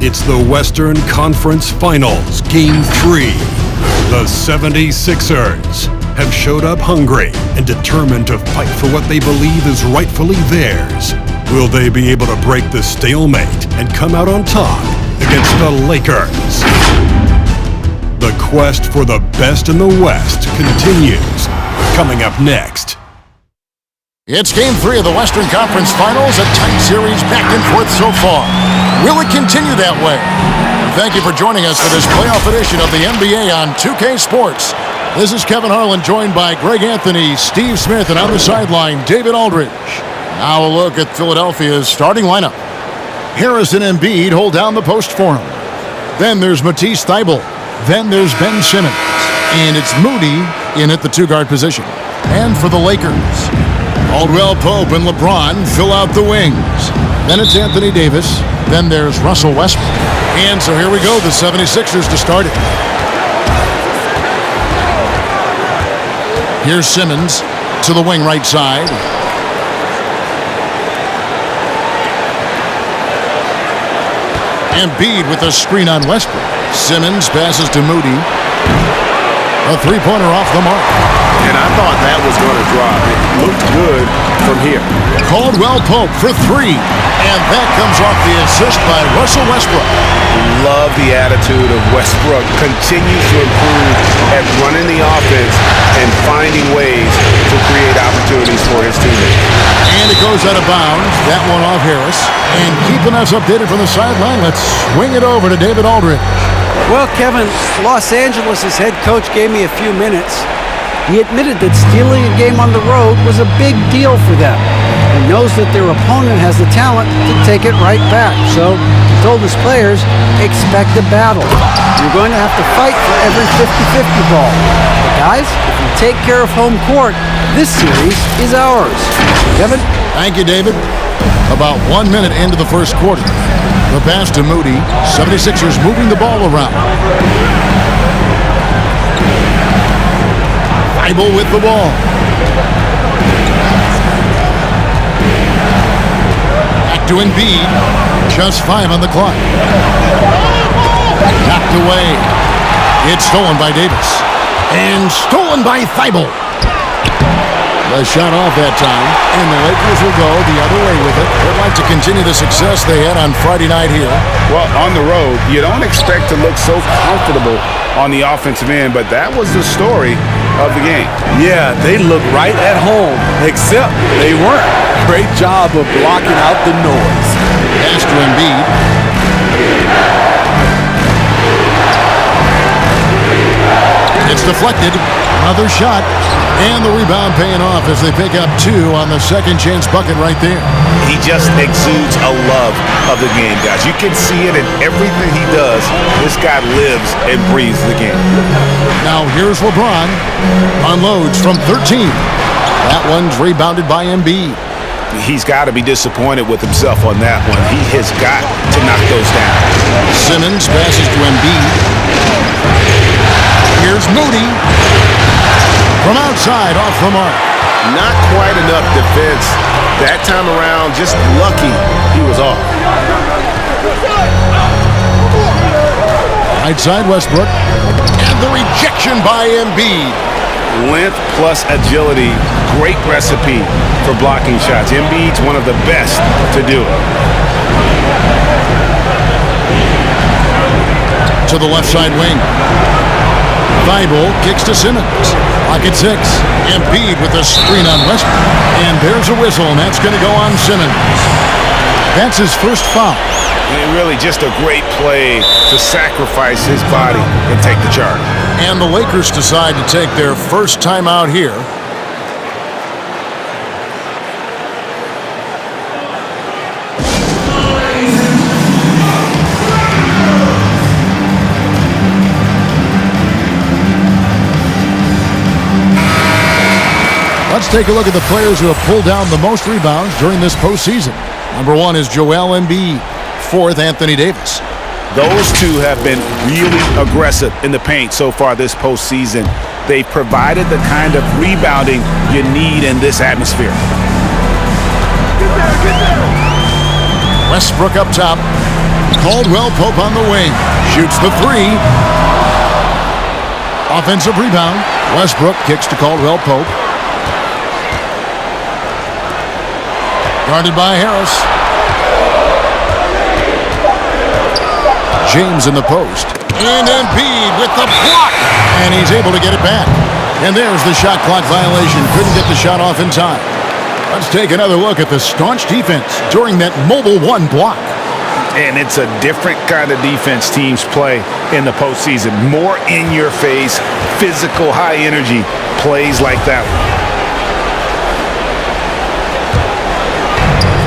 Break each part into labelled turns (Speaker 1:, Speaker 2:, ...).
Speaker 1: It's the Western Conference Finals, Game 3. The 76ers have showed up hungry and determined to fight for what they believe is rightfully theirs. Will they be able to break the stalemate and come out on top against the Lakers? The quest for the best in the West continues. Coming up next.
Speaker 2: It's Game 3 of the Western Conference Finals, a tight series back and forth so far. Will it continue that way? And thank you for joining us for this playoff edition of the NBA on 2K Sports. This is Kevin Harlan, joined by Greg Anthony, Steve Smith, and on the sideline, David Aldridge. Now a look at Philadelphia's starting lineup. Harris and Embiid hold down the post for him. Then there's Matisse Thybulle. Then there's Ben Simmons. And it's Moody in at the two-guard position. And for the Lakers, Caldwell Pope and LeBron fill out the wings. Then it's Anthony Davis. Then there's Russell Westbrook. And so here we go, the 76ers to start it. Here's Simmons to the wing right side. Embiid with a screen on Westbrook. Simmons passes to Moody. A three-pointer off the mark.
Speaker 3: And I thought that was going to drop. It looked good from here.
Speaker 2: Caldwell Pope for three. And that comes off the assist by Russell Westbrook.
Speaker 3: Love the attitude of Westbrook. Continues to improve at running the offense and finding ways to create opportunities for his teammates.
Speaker 2: And it goes out of bounds. That one off Harris. And keeping us updated from the sideline, let's swing it over to David Aldridge.
Speaker 4: Well, Kevin, Los Angeles' head coach gave me a few minutes. He admitted that stealing a game on the road was a big deal for them. He knows that their opponent has the talent to take it right back. So he told his players, expect a battle. You're going to have to fight for every 50-50 ball. But guys, if we take care of home court, this series is ours. Kevin?
Speaker 2: Thank you, David. About 1 minute into the first quarter. The pass to Moody. 76ers moving the ball around. Thybulle with the ball. Back to Embiid. Just 5 on the clock. Knocked away. It's stolen by Davis. And stolen by Thybulle. The shot off that time, and the Lakers will go the other way with it. They'd like to continue the success they had on Friday night here.
Speaker 3: Well, on the road, you don't expect to look so comfortable on the offensive end, but that was the story of the game.
Speaker 5: Yeah, they look right at home, except they weren't. Great job of blocking out the noise.
Speaker 2: Pass to Embiid. It's deflected. Another shot. And the rebound paying off as they pick up 2 on the second chance bucket right there.
Speaker 3: He just exudes a love of the game, guys. You can see it in everything he does. This guy lives and breathes the game.
Speaker 2: Now here's LeBron. Unloads from 13. That one's rebounded by Embiid.
Speaker 3: He's got to be disappointed with himself on that one. He has got to knock those down.
Speaker 2: Simmons passes to Embiid. Here's Moody. From outside, off the mark.
Speaker 3: Not quite enough defense. That time around, just lucky he was off.
Speaker 2: Right side, Westbrook. And the rejection by Embiid.
Speaker 3: Length plus agility, great recipe for blocking shots. Embiid's one of the best to do it.
Speaker 2: To the left side wing. Thybulle kicks to Simmons. Pocket 6. Embiid with a screen on Westbrook. And there's a whistle, and that's going to go on Simmons. That's his first foul.
Speaker 3: And really just a great play to sacrifice his body and take the charge.
Speaker 2: And the Lakers decide to take their first timeout here. Let's take a look at the players who have pulled down the most rebounds during this postseason. Number 1 is Joel Embiid. 4th, Anthony Davis.
Speaker 3: Those two have been really aggressive in the paint so far this postseason. They've provided the kind of rebounding you need in this atmosphere.
Speaker 2: Westbrook up top. Caldwell Pope on the wing. Shoots the three. Offensive rebound. Westbrook kicks to Caldwell Pope. Guarded by Harris. James in the post. And Embiid with the block. And he's able to get it back. And there's the shot clock violation. Couldn't get the shot off in time. Let's take another look at the staunch defense during that mobile one block.
Speaker 3: And it's a different kind of defense teams play in the postseason. More in your face, physical, high energy plays like that one.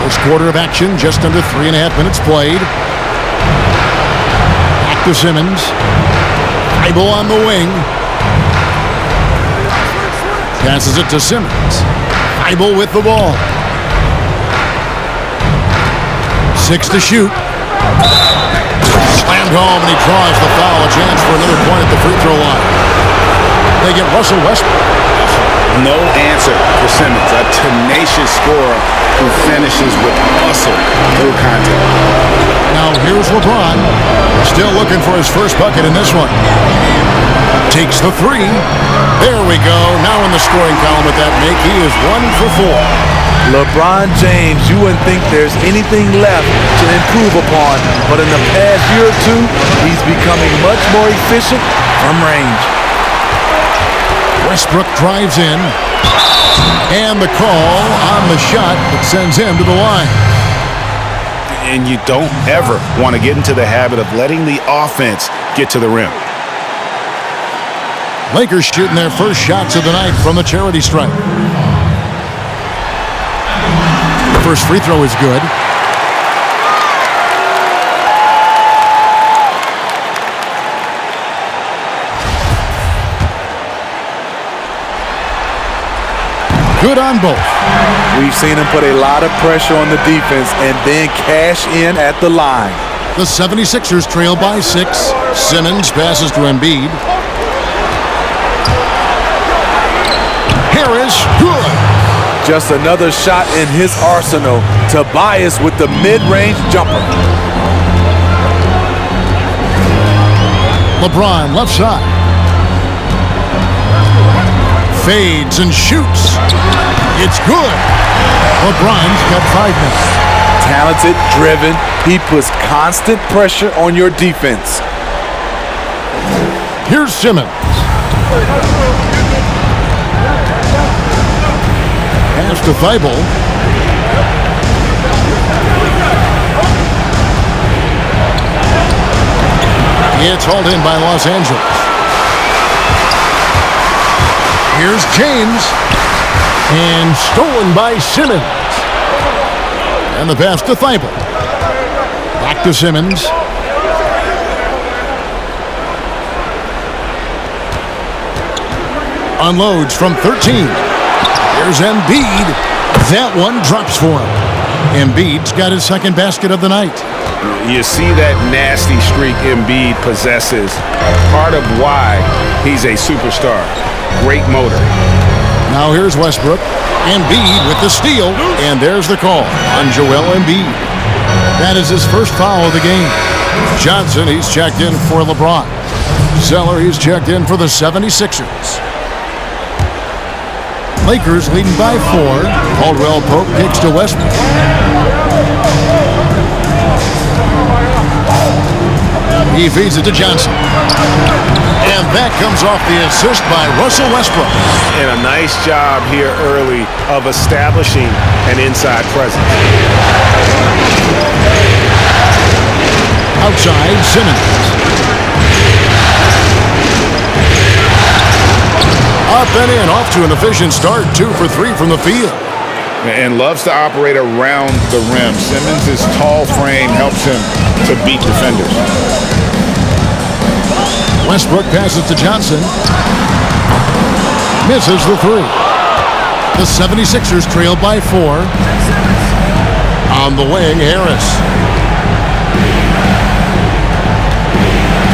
Speaker 2: First quarter of action, just under 3.5 minutes played. Back to Simmons. Thibault on the wing. Passes it to Simmons. Thibault with the ball. 6 to shoot. Slammed home, and he draws the foul. A chance for another point at the free throw line. They get Russell Westbrook.
Speaker 3: No answer for Simmons, a tenacious scorer who finishes with muscle through contact.
Speaker 2: Now here's LeBron, still looking for his first bucket in this one. Takes the three. There we go. Now in the scoring column with that make, he is 1 for 4.
Speaker 5: LeBron James, you wouldn't think there's anything left to improve upon, but in the past year or two, he's becoming much more efficient from range.
Speaker 2: Westbrook drives in, and the call on the shot that sends him to the line.
Speaker 3: And you don't ever want to get into the habit of letting the offense get to the rim.
Speaker 2: Lakers shooting their first shots of the night from the charity stripe. The first free throw is good. Good on both.
Speaker 5: We've seen him put a lot of pressure on the defense and then cash in at the line.
Speaker 2: The 76ers trail by 6. Simmons passes to Embiid. Harris, good.
Speaker 5: Just another shot in his arsenal. Tobias with the mid-range jumper.
Speaker 2: LeBron left side. Fades and shoots. It's good. LeBron's got 5 minutes.
Speaker 5: Talented, driven. He puts constant pressure on your defense.
Speaker 2: Here's Simmons. Pass to Thibault. It's hauled in by Los Angeles. Here's James. And stolen by Simmons. And the pass to Thibault. Back to Simmons. Unloads from 13. Here's Embiid. That one drops for him. Embiid's got his second basket of the night.
Speaker 3: You see that nasty streak Embiid possesses. Part of why he's a superstar. Great motor.
Speaker 2: Now here's Westbrook. Embiid with the steal. And there's the call on Joel Embiid. That is his first foul of the game. Johnson, he's checked in for LeBron. Zeller, he's checked in for the 76ers. Lakers leading by 4. Caldwell Pope kicks to Westbrook. He feeds it to Johnson. And that comes off the assist by Russell Westbrook.
Speaker 3: And a nice job here early of establishing an inside presence.
Speaker 2: Outside, Simmons. Up and in, off to an efficient start. 2 for 3 from the field.
Speaker 3: And loves to operate around the rim. Simmons' tall frame helps him to beat defenders.
Speaker 2: Westbrook passes to Johnson. Misses the 3. The 76ers trail by 4. On the wing, Harris.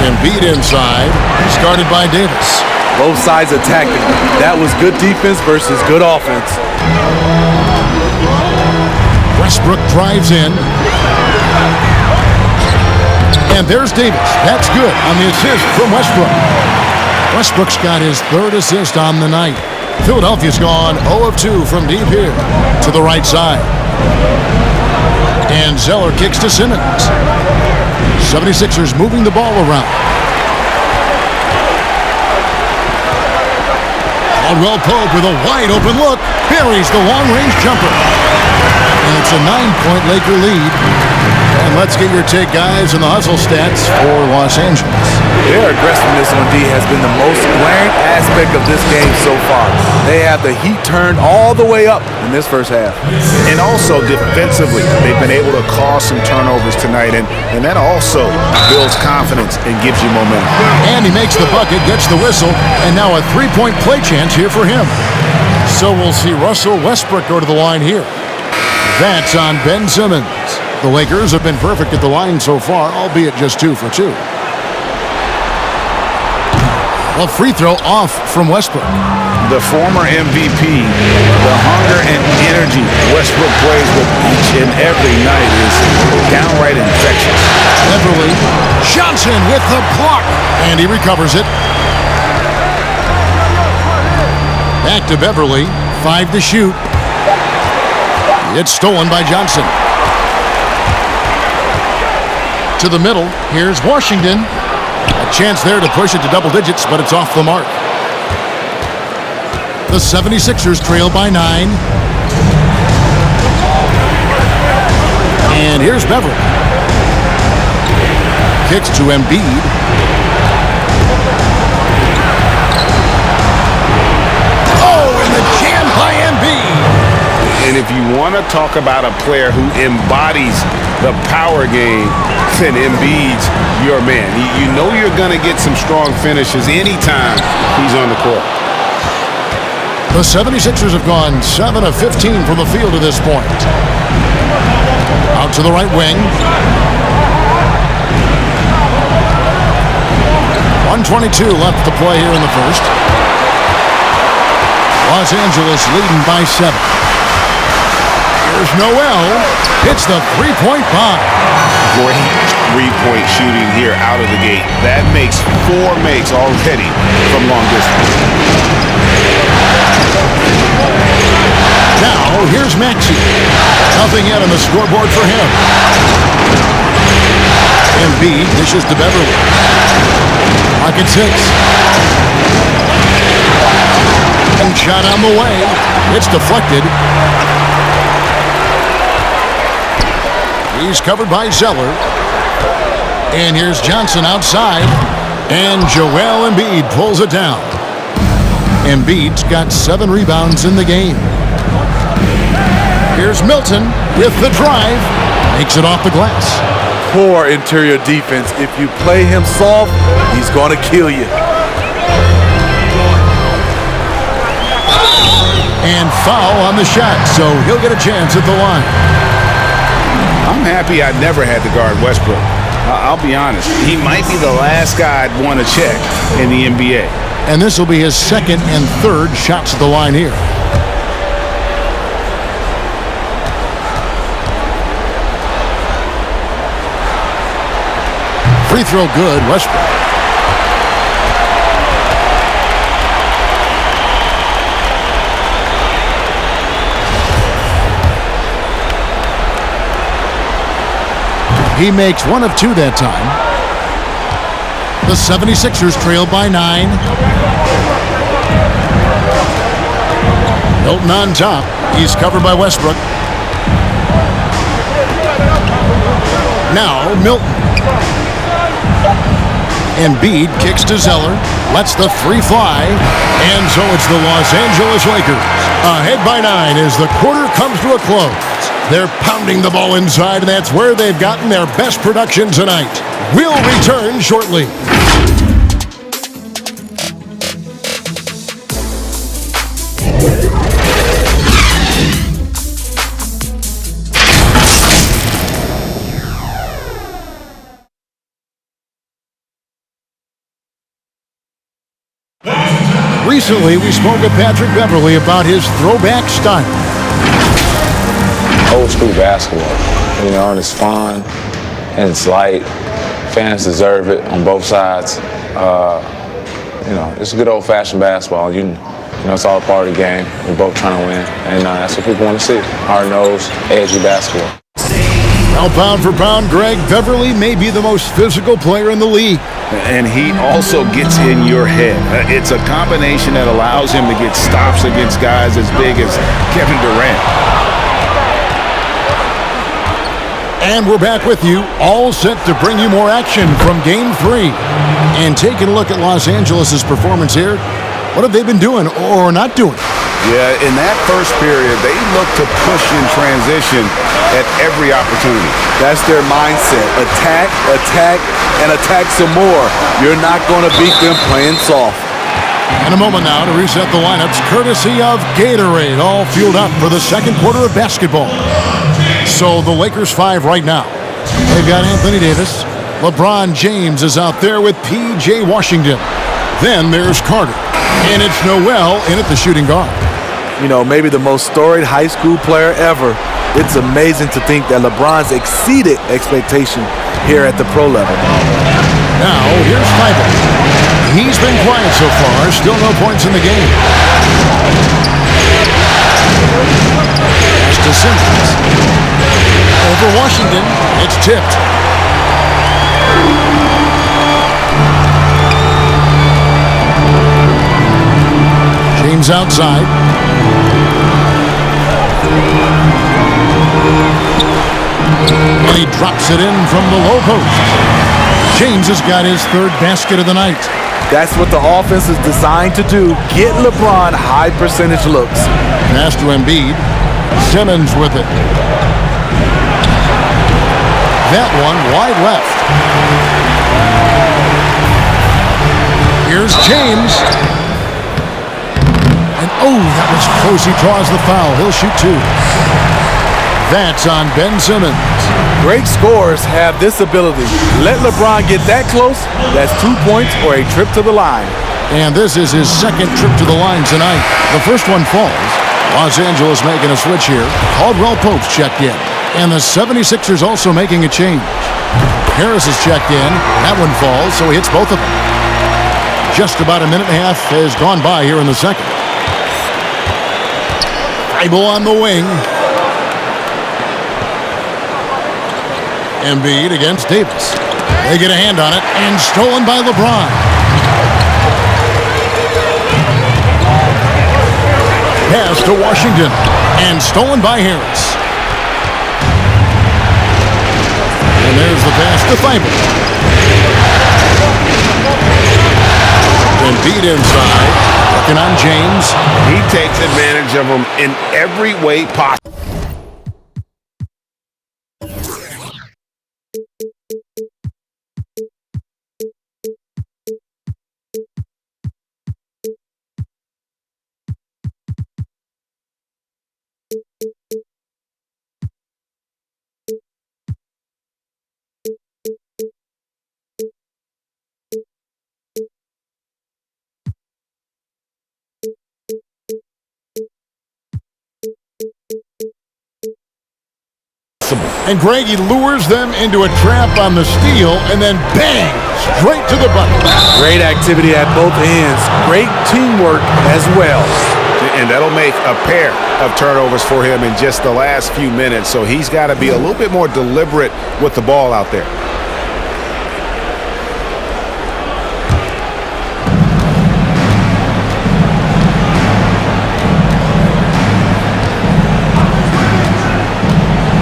Speaker 2: Embiid inside. Started by Davis.
Speaker 5: Both sides attacking. That was good defense versus good offense.
Speaker 2: Westbrook drives in. And there's Davis. That's good on the assist from Westbrook. Westbrook's got his third assist on the night. Philadelphia's gone 0 of 2 from deep here to the right side. And Zeller kicks to Simmons. 76ers moving the ball around. Caldwell Pope with a wide open look. Buries the long-range jumper. And it's a 9-point Laker lead. And let's get your take, guys, on the hustle stats for Los Angeles.
Speaker 5: Their aggressiveness on D has been the most glaring aspect of this game so far. They have the heat turned all the way up in this first half.
Speaker 3: And also defensively, they've been able to cause some turnovers tonight, and that also builds confidence and gives you momentum.
Speaker 2: And he makes the bucket, gets the whistle, and now a three-point play chance here for him. So we'll see Russell Westbrook go to the line here. That's on Ben Simmons. The Lakers have been perfect at the line so far, albeit just 2 for 2. A free throw off from Westbrook.
Speaker 3: The former MVP, the hunger and energy Westbrook plays with each and every night is downright infectious.
Speaker 2: Beverly, Johnson with the block, and he recovers it. Back to Beverly, 5 to shoot. It's stolen by Johnson. To the middle, here's Washington. A chance there to push it to double digits, but it's off the mark. The 76ers trail by 9. And here's Beverly. Kicks to Embiid. Oh, and the jam by Embiid.
Speaker 3: And if you want to talk about a player who embodies the power game, then Embiid's your man. You know you're going to get some strong finishes anytime he's on the court.
Speaker 2: The 76ers have gone 7 of 15 from the field to this point. Out to the right wing. 1:22 left to play here in the first. Los Angeles leading by 7. Here's Noel. Hits the three-point bomb.
Speaker 3: Great three-point shooting here out of the gate. That makes 4 makes already from long distance.
Speaker 2: Now, here's Maxey. Nothing yet on the scoreboard for him. Embiid dishes to Beverly. Pocket 6. And shot on the way. It's deflected. He's covered by Zeller. And here's Johnson outside. And Joel Embiid pulls it down. Embiid's got 7 rebounds in the game. Here's Milton with the drive. Makes it off the glass.
Speaker 5: Poor interior defense. If you play him soft, he's going to kill you.
Speaker 2: And foul on the shot, so he'll get a chance at the line.
Speaker 3: I'm happy I never had to guard Westbrook. I'll be honest. He might be the last guy I'd want to check in the NBA.
Speaker 2: And this will be his second and third shots at the line here. Free throw good, Westbrook. He makes 1 of 2 that time. The 76ers trail by 9. Milton on top. He's covered by Westbrook. Now Milton. Embiid kicks to Zeller. Lets the 3 fly. And so it's the Los Angeles Lakers. Ahead by 9 as the quarter comes to a close. They're pounding the ball inside, and that's where they've gotten their best production tonight. We'll return shortly. Recently, we spoke with Patrick Beverly about his throwback style.
Speaker 6: Old school basketball, and it's fun, and it's light, Fans deserve it on both sides. You know, it's good old-fashioned basketball. You know, it's all a part of the game. We're both trying to win, and that's what people want to see. Hard-nosed, edgy basketball.
Speaker 2: Now, pound for pound, Greg, Beverly may be the most physical player in the league.
Speaker 3: And he also gets in your head. It's a combination that allows him to get stops against guys as big as Kevin Durant.
Speaker 2: And we're back with you, all set to bring you more action from Game 3. And taking a look at Los Angeles' performance here, what have they been doing or not doing?
Speaker 3: Yeah, in that first period, they looked to push in transition at every opportunity.
Speaker 5: That's their mindset. Attack, attack, and attack some more. You're not going to beat them playing soft.
Speaker 2: In a moment now to reset the lineups, courtesy of Gatorade, all fueled up for the second quarter of basketball. So the Lakers 5 right now. They've got Anthony Davis. LeBron James is out there with P.J. Washington. Then there's Carter. And it's Noel in at the shooting guard.
Speaker 5: You know, maybe the most storied high school player ever. It's amazing to think that LeBron's exceeded expectation here at the pro level.
Speaker 2: Now, here's Feibel. He's been quiet so far. Still no points in the game. Pass to Simmons. Over Washington. It's tipped. James outside. And he drops it in from the low post. James has got his third basket of the night.
Speaker 5: That's what the offense is designed to do. Get LeBron high percentage looks.
Speaker 2: Pass to Embiid. Simmons with it. That one wide left. Here's James. And oh, that was close. He draws the foul. He'll shoot two. That's on Ben Simmons.
Speaker 5: Great scorers have this ability. Let LeBron get that close. That's 2 points or a trip to the line.
Speaker 2: And this is his second trip to the line tonight. The first one falls. Los Angeles making a switch here. Caldwell Pope's checked in. And the 76ers also making a change. Harris is checked in. That one falls, so he hits both of them. Just about a minute and a half has gone by here in the second. Feibel on the wing. Embiid against Davis. They get a hand on it, and stolen by LeBron. Pass to Washington, and stolen by Harris. And there's the pass to Feibel. Embiid inside, working on James.
Speaker 3: He takes advantage of him in every way possible.
Speaker 2: And Greg, he lures them into a trap on the steal, and then bang, straight to the bucket.
Speaker 5: Great activity at both ends. Great teamwork as well.
Speaker 3: And that'll make a pair of turnovers for him in just the last few minutes. So he's got to be a little bit more deliberate with the ball out there.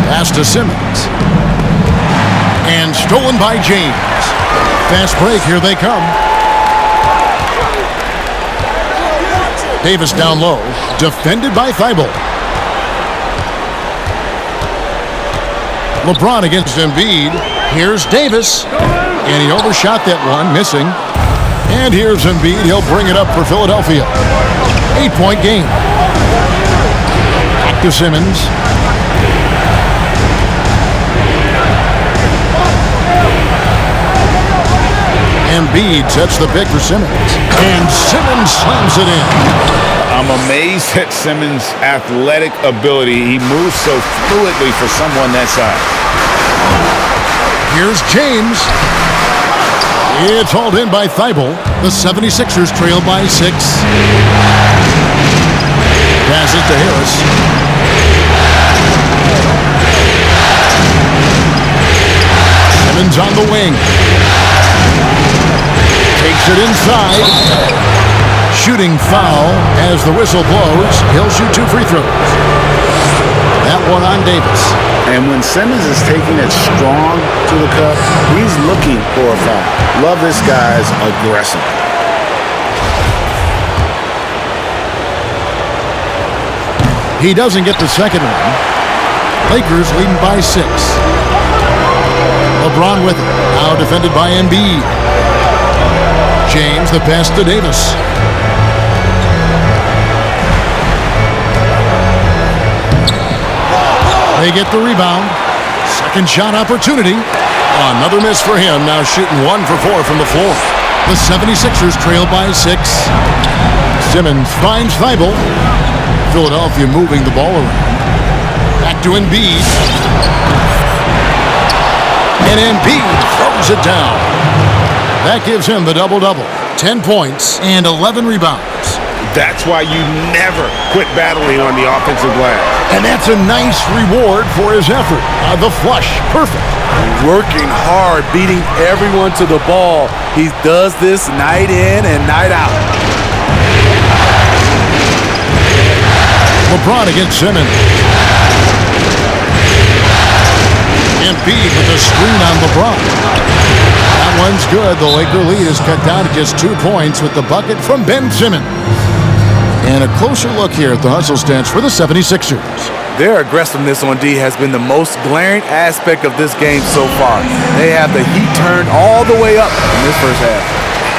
Speaker 2: Pass to Simmons. And stolen by James. Fast break, here they come. Davis down low, defended by Feibel. LeBron against Embiid. Here's Davis. And he overshot that one, missing. And here's Embiid. He'll bring it up for Philadelphia. 8-point game. Back to Simmons. Embiid sets the pick for Simmons. And Simmons slams it in.
Speaker 3: I'm amazed at Simmons' athletic ability. He moves so fluidly for someone that size.
Speaker 2: Here's James. It's hauled in by Thibault. The 76ers trail by 6. Pass it to Harris. Simmons on the wing. Takes it inside. Shooting foul as the whistle blows. He'll shoot 2 free throws. That one on Davis.
Speaker 3: And when Simmons is taking it strong to the cup, he's looking for a foul. Love this guy's aggressive.
Speaker 2: He doesn't get the second one. Lakers leading by 6. LeBron with it. Now defended by Embiid. James, the pass to Davis. They get the rebound. Second shot opportunity. Another miss for him. Now shooting 1 for 4 from the floor. The 76ers trail by 6. Simmons finds Thibault. Philadelphia moving the ball around. Back to Embiid. And Embiid throws it down. That gives him the double-double. 10 points and 11 rebounds.
Speaker 3: That's why you never quit battling on the offensive glass.
Speaker 2: And that's a nice reward for his effort. The flush, perfect.
Speaker 5: Working hard, beating everyone to the ball. He does this night in and night out.
Speaker 2: LeBron against Simmons. Embiid with a screen on LeBron. That one's good. The Laker lead is cut down to just 2 points with the bucket from Ben Simmons. And a closer look here at the hustle stats for the 76ers.
Speaker 5: Their aggressiveness on D has been the most glaring aspect of this game so far. They have the heat turned all the way up in this first half.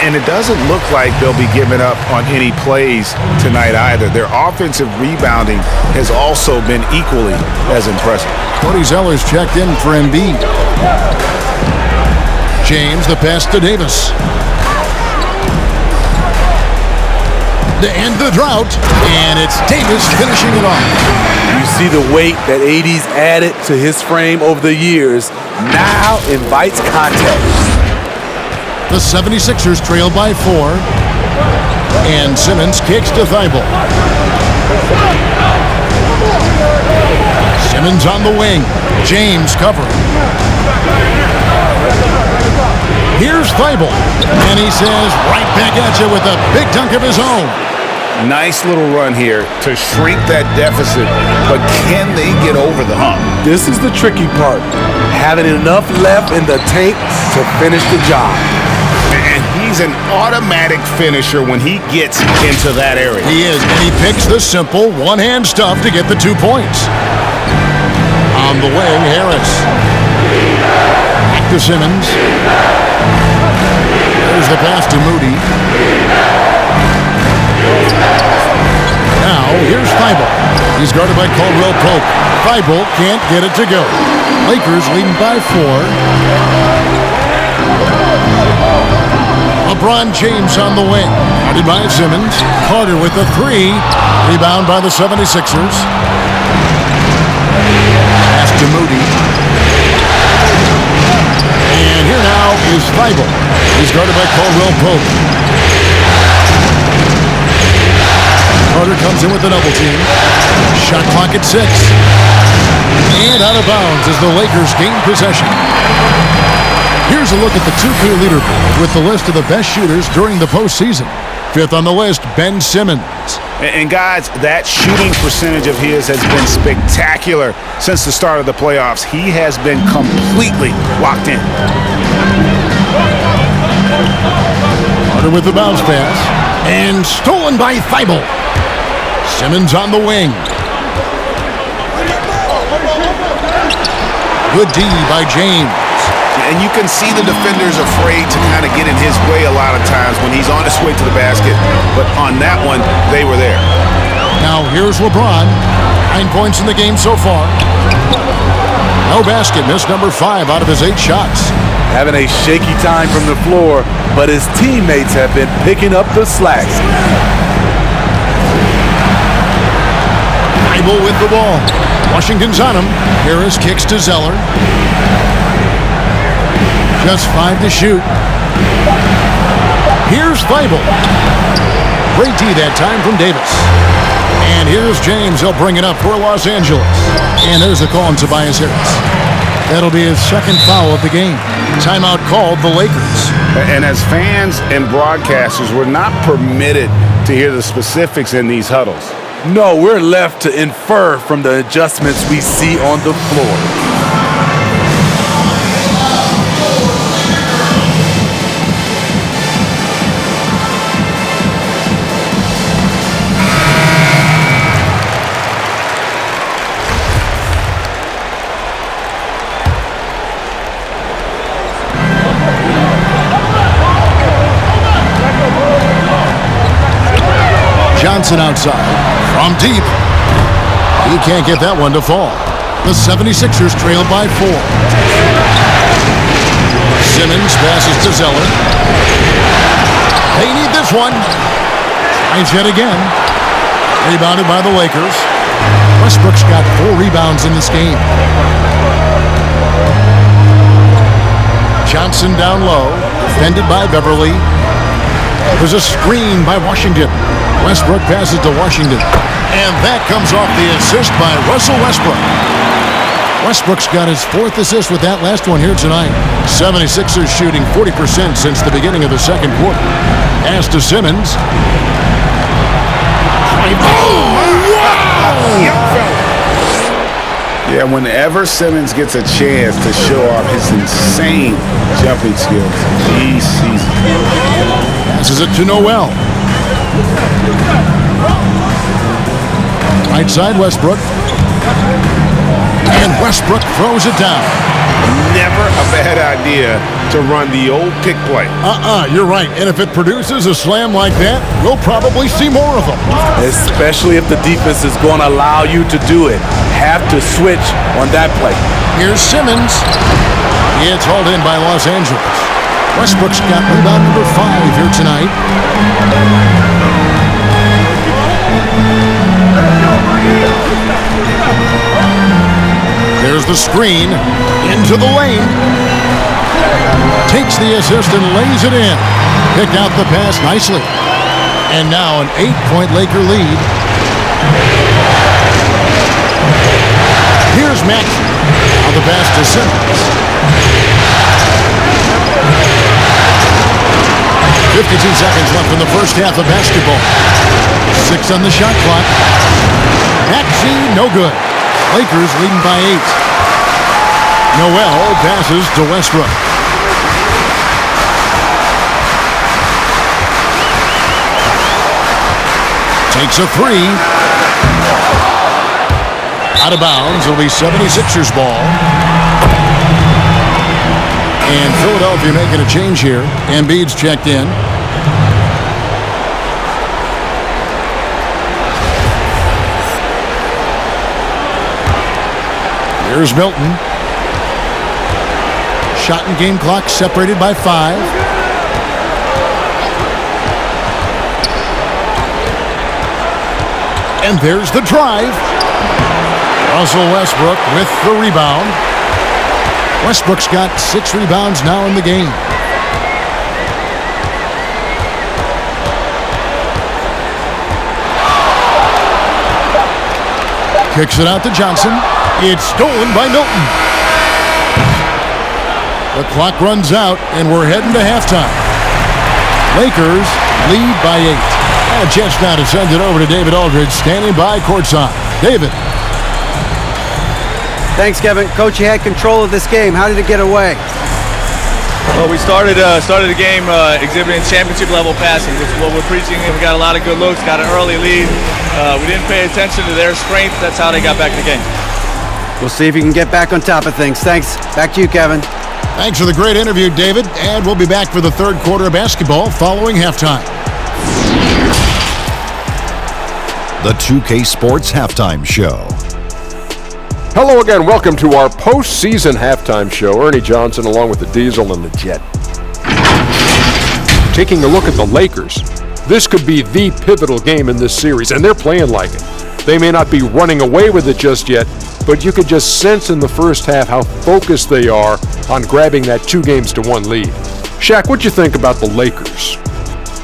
Speaker 3: And it doesn't look like they'll be giving up on any plays tonight either. Their offensive rebounding has also been equally as impressive.
Speaker 2: Cody Zeller's checked in for Embiid. James, the pass to Davis. To end the drought, and it's Davis finishing it off.
Speaker 5: You see the weight that AD's added to his frame over the years. Now invites contact.
Speaker 2: The 76ers trail by 4. And Simmons kicks to Thibault. Simmons on the wing. James covering. Here's Thibault. And he says, right back at you with a big dunk of his own.
Speaker 3: Nice little run here to shrink that deficit, but can they get over the hump?
Speaker 5: This is the tricky part. Having enough left in the tank to finish the job.
Speaker 3: And he's an automatic finisher when he gets into that area.
Speaker 2: He is, and he picks the simple one-hand stuff to get the 2 points. On the wing, Harris. Back to Simmons. There's the pass to Moody. Now, here's Thibault. He's guarded by Caldwell Pope. Thibault can't get it to go. Lakers leading by 4. LeBron James on the wing. Guarded by Simmons. Carter with the 3. Rebound by the 76ers. Pass to Moody. And here now is Thibault. He's guarded by Caldwell Pope. Carter comes in with the double team. Shot clock at 6. And out of bounds as the Lakers gain possession. Here's a look at the 2K leaderboard with the list of the best shooters during the postseason. 5th on the list, Ben Simmons.
Speaker 3: And guys, that shooting percentage of his has been spectacular since the start of the playoffs. He has been completely locked in.
Speaker 2: Carter with the bounce pass. And stolen by Thibault. Simmons on the wing. Good D by James.
Speaker 3: And you can see the defenders afraid to kind of get in his way a lot of times when he's on his way to the basket. But on that one, they were there.
Speaker 2: Now here's LeBron. 9 points in the game so far. No basket, missed number 5 out of his 8 shots.
Speaker 5: Having a shaky time from the floor, but his teammates have been picking up the slack.
Speaker 2: Thibault with the ball. Washington's on him. Harris kicks to Zeller. Just 5 to shoot. Here's Thibault. Great D that time from Davis. And here's James. He'll bring it up for Los Angeles. And there's the call on Tobias Harris. That'll be his second foul of the game. Timeout called the Lakers.
Speaker 3: And as fans and broadcasters, we're not permitted to hear the specifics in these huddles.
Speaker 5: No, we're left to infer from the adjustments we see on the floor.
Speaker 2: Johnson outside, from deep. He can't get that one to fall. The 76ers trail by 4. Simmons passes to Zeller. They need this one. Tries yet again. Rebounded by the Lakers. Westbrook's got 4 rebounds in this game. Johnson down low, defended by Beverly. There's a screen by Washington. Westbrook passes to Washington. And that comes off the assist by Russell Westbrook. Westbrook's got his 4th assist with that last one here tonight. 76ers shooting 40% since the beginning of the second quarter. Pass to Simmons.
Speaker 3: Yeah, whenever Simmons gets a chance to show off his insane jumping skills, he sees it.
Speaker 2: Passes it to Noel. Right side Westbrook. And Westbrook throws it down.
Speaker 3: Never a bad idea to run the old pick play.
Speaker 2: You're right. And if it produces a slam like that, we'll probably see more of them.
Speaker 5: Especially if the defense is going to allow you to do it. Have to switch on that play.
Speaker 2: Here's Simmons. It's hauled in by Los Angeles. Westbrook's got rebound number 5 here tonight. There's the screen into the lane. Takes the assist and lays it in. Picked out the pass nicely. And now an 8-point Laker lead. Here's Maxey. Now the pass to Simmons. 52 seconds left in the first half of basketball. 6 on the shot clock. Maxey, no good. Lakers leading by 8. Noel passes to Westbrook. Takes a 3. Out of bounds. It'll be 76ers ball. And Philadelphia making a change here. Embiid's checked in. Here's Milton. Shot and game clock separated by 5. And there's the drive. Russell Westbrook with the rebound. Westbrook's got 6 rebounds now in the game. Kicks it out to Johnson. It's stolen by Milton. The clock runs out, and we're heading to halftime. Lakers lead by 8. And a chance now to send it over to David Aldridge, standing by courtside. David.
Speaker 4: Thanks, Kevin. Coach, you had control of this game. How did it get away?
Speaker 7: Well, we started the game exhibiting championship-level passing, which is what we're preaching, and we got a lot of good looks, got an early lead. We didn't pay attention to their strength. That's how they got back in the game.
Speaker 4: We'll see if you can get back on top of things. Thanks. Back to you, Kevin.
Speaker 2: Thanks for the great interview, David. And we'll be back for the third quarter of basketball following halftime.
Speaker 8: The 2K Sports Halftime Show.
Speaker 9: Hello again. Welcome to our postseason halftime show. Ernie Johnson along with the Diesel and the Jet. Taking a look at the Lakers. This could be the pivotal game in this series, and they're playing like it. They may not be running away with it just yet, but you could just sense in the first half how focused they are on grabbing that 2-1 lead. Shaq, what'd you think about the Lakers?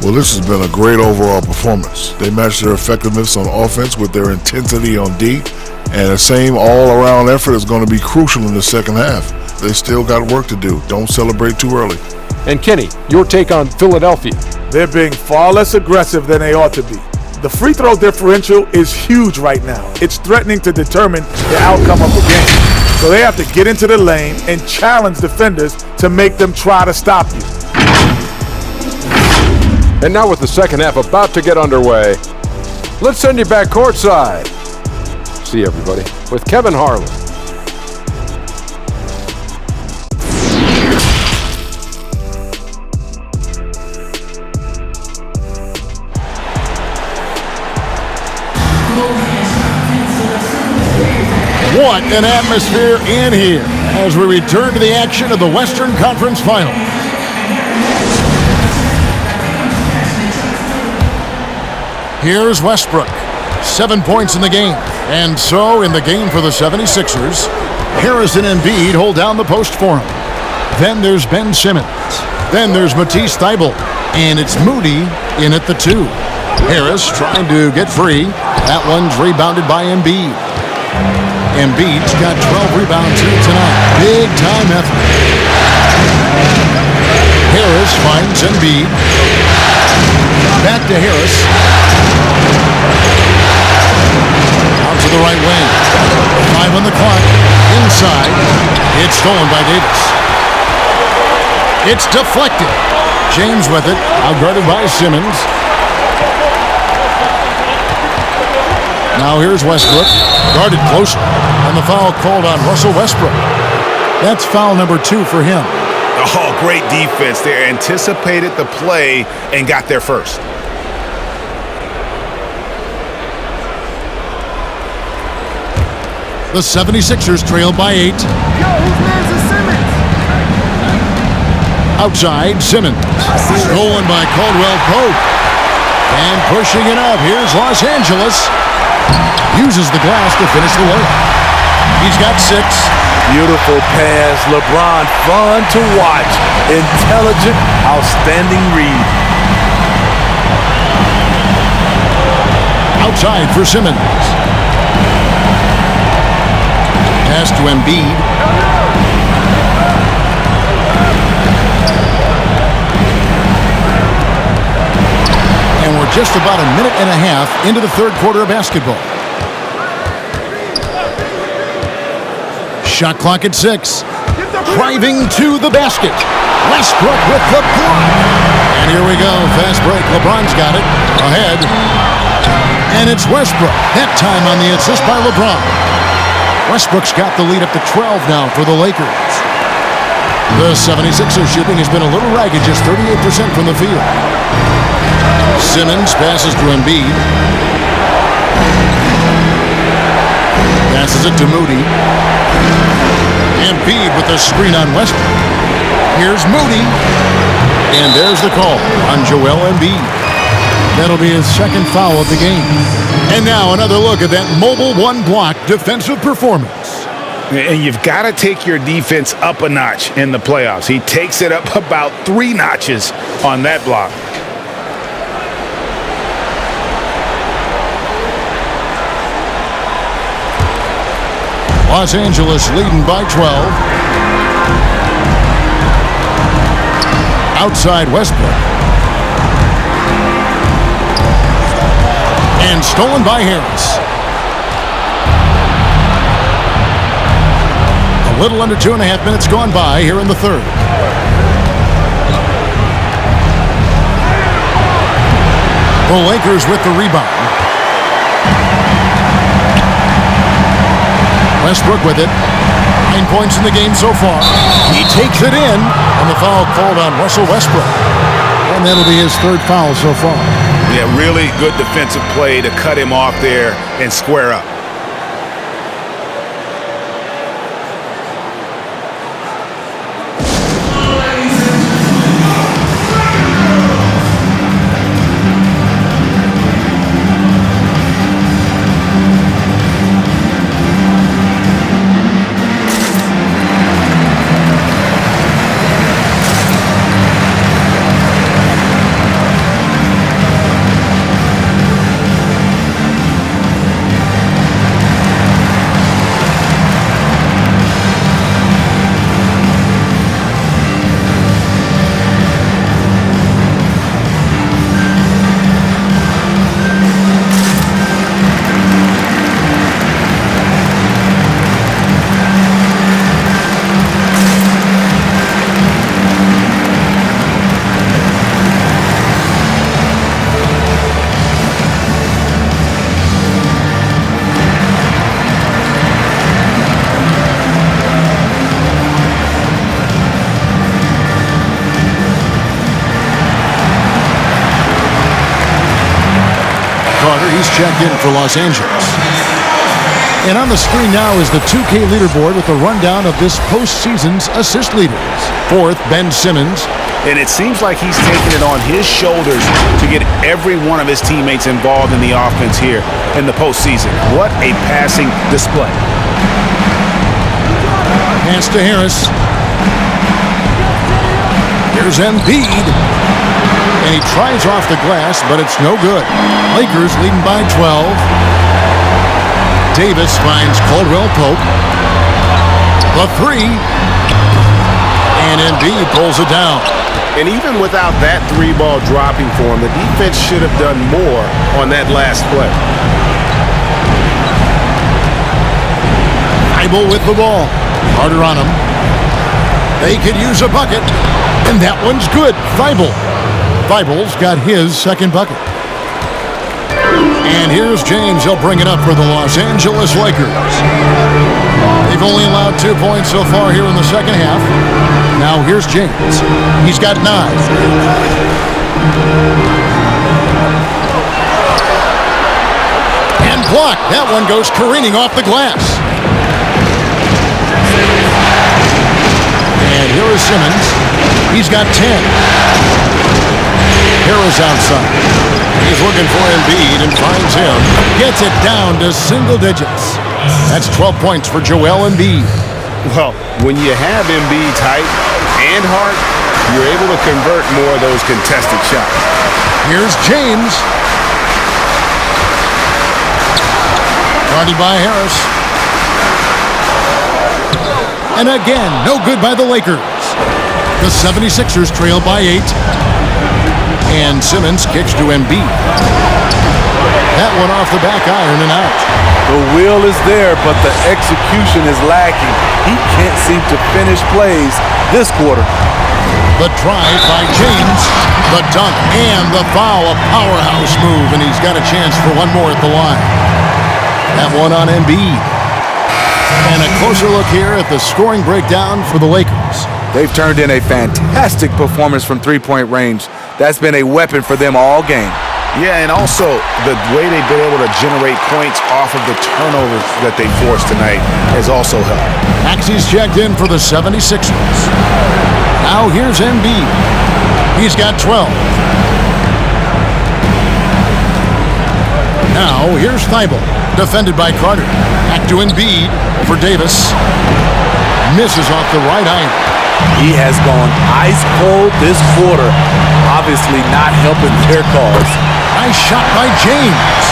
Speaker 10: Well, this has been a great overall performance. They matched their effectiveness on offense with their intensity on D, and the same all-around effort is going to be crucial in the second half. They still got work to do. Don't celebrate too early.
Speaker 9: And Kenny, your take on Philadelphia?
Speaker 5: They're being far less aggressive than they ought to be. The free throw differential is huge right now. It's threatening to determine the outcome of the game. So they have to get into the lane and challenge defenders to make them try to stop you.
Speaker 9: And now with the second half about to get underway, let's send you back courtside. See everybody with Kevin Harlan.
Speaker 2: What an atmosphere in here as we return to the action of the Western Conference Finals. Here's Westbrook, 7 points in the game. And so in the game for the 76ers, Harris and Embiid hold down the post for him. Then there's Ben Simmons. Then there's Matisse Thybulle. And it's Moody in at the 2. Harris trying to get free. That one's rebounded by Embiid. Embiid's got 12 rebounds here tonight. Big time effort. Harris finds Embiid. Back to Harris. Out to the right wing. 5 on the clock. Inside. It's stolen by Davis. It's deflected. James with it. Outguarded by Simmons. Now here's Westbrook. Guarded closer. And the foul called on Russell Westbrook. That's foul number 2 for him.
Speaker 3: Oh, great defense. They anticipated the play and got there first.
Speaker 2: The 76ers trail by 8.
Speaker 11: Yo, whose man's is Simmons?
Speaker 2: Outside, Simmons. Stolen by Caldwell Pope. And pushing it up. Here's Los Angeles. Uses the glass to finish the layup. He's got 6.
Speaker 5: Beautiful pass. LeBron, fun to watch. Intelligent, outstanding read.
Speaker 2: Outside for Simmons. Pass to Embiid. And we're just about a minute and a half into the third quarter of basketball. Shot clock at 6. Driving to the basket. Westbrook with the block. And here we go. Fast break. LeBron's got it. Ahead. And it's Westbrook. That time on the assist by LeBron. Westbrook's got the lead up to 12 now for the Lakers. The 76ers shooting has been a little ragged, just 38% from the field. Simmons passes to Embiid. Passes it to Moody. Embiid with the screen on Westbrook. Here's Moody. And there's the call on Joel Embiid. That'll be his second foul of the game. And now another look at that mobile one-block defensive performance.
Speaker 3: And you've got to take your defense up a notch in the playoffs. He takes it up about 3 notches on that block.
Speaker 2: Los Angeles leading by 12. Outside Westbrook. And stolen by Harris. A little under 2.5 minutes gone by here in the third. The Lakers with the rebound. Westbrook with it. 9 points in the game so far. He takes it in, and the foul called on Russell Westbrook. And that'll be his third foul so far.
Speaker 3: Yeah, really good defensive play to cut him off there and square up.
Speaker 2: checked in for Los Angeles. And on the screen now is the 2K leaderboard with a rundown of this postseason's assist leaders. Fourth, Ben Simmons.
Speaker 3: And it seems like he's taking it on his shoulders to get every one of his teammates involved in the offense here in the postseason. What a passing display.
Speaker 2: Pass to Harris. Here's Embiid. And he tries off the glass, but it's no good. Lakers leading by 12. Davis finds Caldwell Pope. The three. And Embiid pulls it down.
Speaker 3: And even without that three ball dropping for him, the defense should have done more on that last play.
Speaker 2: Thibault with the ball. Harder on him. They could use a bucket. And that one's good. Thibault's got his second bucket. And here's James. He'll bring it up for the Los Angeles Lakers. They've only allowed 2 points so far here in the second half. Now here's James. He's got 9. And blocked. That one goes careening off the glass. And here is Simmons. He's got 10. Harris outside. He's looking for Embiid and finds him. Gets it down to single digits. That's 12 points for Joel Embiid.
Speaker 3: Well, when you have Embiid's height and heart, you're able to convert more of those contested shots.
Speaker 2: Here's James. Guarded by Harris. And again, no good by the Lakers. The 76ers trail by 8. And Simmons kicks to Embiid. That one off the back iron and out.
Speaker 12: The will is there, but the execution is lacking. He can't seem to finish plays this quarter.
Speaker 2: The drive by James. The dunk and the foul. A powerhouse move, and he's got a chance for one more at the line. That one on Embiid. And a closer look here at the scoring breakdown for the Lakers.
Speaker 12: They've turned in a fantastic performance from three-point range. That's been a weapon for them all game.
Speaker 3: Yeah, and also the way they've been able to generate points off of the turnovers that they forced tonight has also helped.
Speaker 2: Maxey's checked in for the 76ers. Now here's Embiid. He's got 12. Now here's Thibault, defended by Carter. Back to Embiid for Davis. Misses off the right iron.
Speaker 12: He has gone ice cold this quarter, obviously not helping their cause.
Speaker 2: Nice shot by James.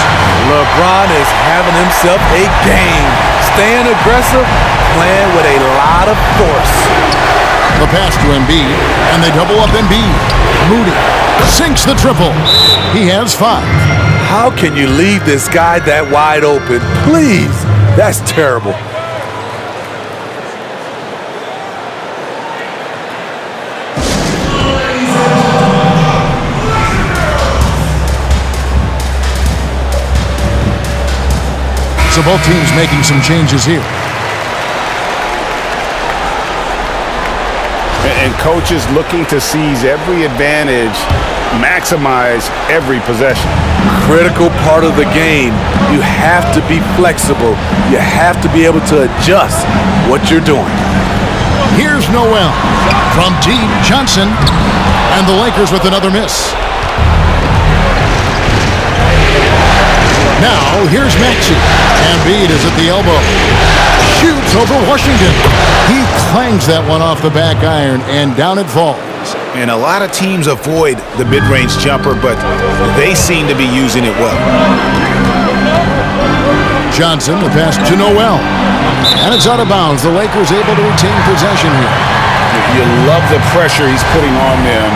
Speaker 12: LeBron is having himself a game. Staying aggressive, playing with a lot of force.
Speaker 2: The pass to Embiid, and they double up Embiid. Moody sinks the triple. He has 5.
Speaker 12: How can you leave this guy that wide open? Please, that's terrible.
Speaker 2: So both teams making some changes here.
Speaker 3: And coaches looking to seize every advantage, maximize every possession.
Speaker 12: Critical part of the game. You have to be flexible. You have to be able to adjust what you're doing.
Speaker 2: Here's Noel from deep. Johnson, and the Lakers with another miss. Now, here's Maxey. Embiid is at the elbow. Shoots over Washington. He clangs that one off the back iron, and down it falls.
Speaker 3: And a lot of teams avoid the mid-range jumper, but they seem to be using it well.
Speaker 2: Johnson, the pass to Noel. And it's out of bounds. The Lakers able to retain possession here.
Speaker 3: You love the pressure he's putting on them.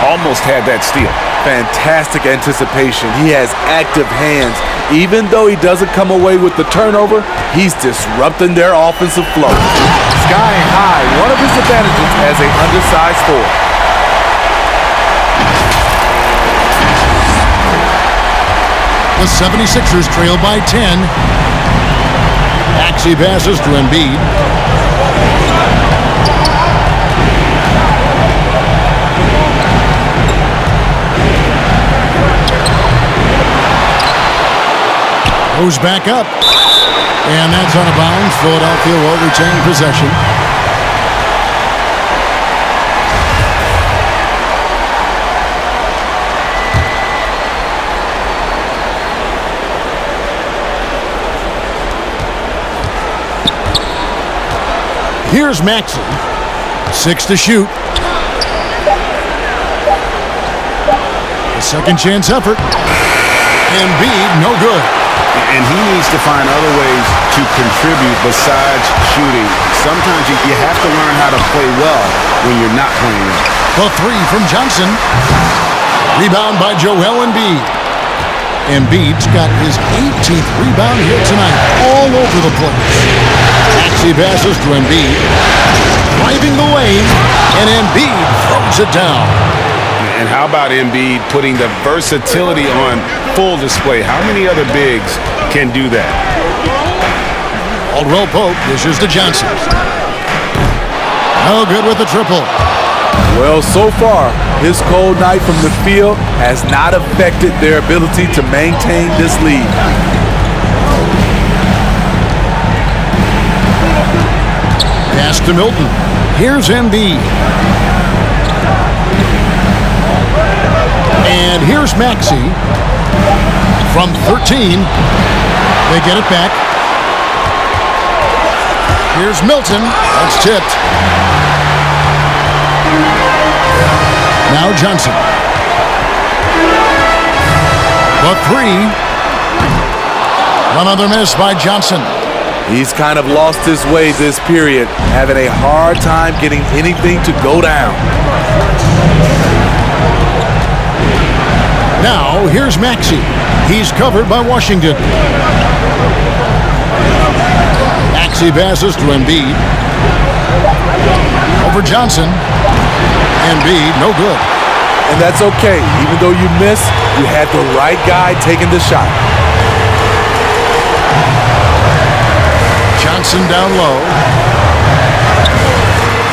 Speaker 3: Almost had that steal.
Speaker 12: Fantastic anticipation. He has active hands. Even though he doesn't come away with the turnover, he's disrupting their offensive flow. Sky high, one of his advantages as an undersized forward.
Speaker 2: The 76ers trail by 10. Maxey passes to Embiid. Goes back up. And that's out of bounds. Philadelphia will retain possession. Here's Maxey. 6 to shoot. A second chance effort. Embiid, no good.
Speaker 3: And he needs to find other ways to contribute besides shooting. Sometimes you have to learn how to play well when you're not playing.
Speaker 2: The three from Johnson. Rebound by Joel Embiid. Embiid's got his 18th rebound here tonight. All over the place. Maxey passes to Embiid. Driving the lane. And Embiid throws it down.
Speaker 3: And how about Embiid putting the versatility on full display? How many other bigs can do that?
Speaker 2: Caldwell Pope dishes to Johnson. No good with the triple.
Speaker 12: Well, so far, his cold night from the field has not affected their ability to maintain this lead.
Speaker 2: Pass to Milton. Here's Embiid. And here's Maxey. From 13. They get it back. Here's Milton. That's tipped. Now Johnson. The three. Another miss by Johnson.
Speaker 12: He's kind of lost his way this period, having a hard time getting anything to go down.
Speaker 2: Now, here's Maxey. He's covered by Washington. Maxey passes to Embiid. Over Johnson. Embiid, no good.
Speaker 12: And that's okay. Even though you miss, you had the right guy taking the shot.
Speaker 2: Johnson down low.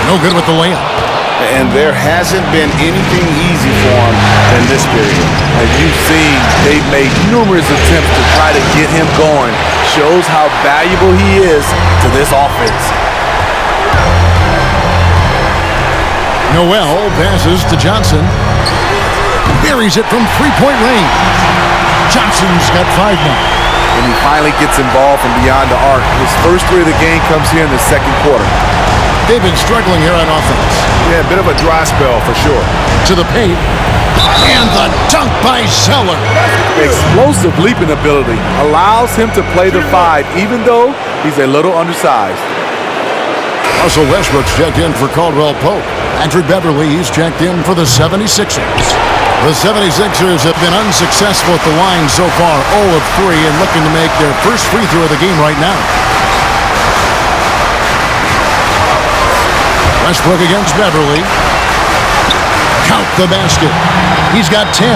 Speaker 2: No good with the layup.
Speaker 3: And there hasn't been anything easy for him in this period.
Speaker 12: As you've seen, they've made numerous attempts to try to get him going. Shows how valuable he is to this offense.
Speaker 2: Noel passes to Johnson. Buries it from three-point range. Johnson's got 5 now.
Speaker 12: When he finally gets involved from beyond the arc, his first 3 of the game comes here in the second quarter.
Speaker 2: They've been struggling here on offense.
Speaker 3: Yeah, a bit of a dry spell for sure.
Speaker 2: To the paint. And the dunk by Zeller.
Speaker 12: Explosive leaping ability allows him to play the 5, even though he's a little undersized.
Speaker 2: Russell Westbrook's checked in for Caldwell Pope. Patrick Beverley, he's checked in for the 76ers. The 76ers have been unsuccessful at the line so far, 0 of 3, and looking to make their first free throw of the game right now. Westbrook against Beverley. Count the basket. He's got 10.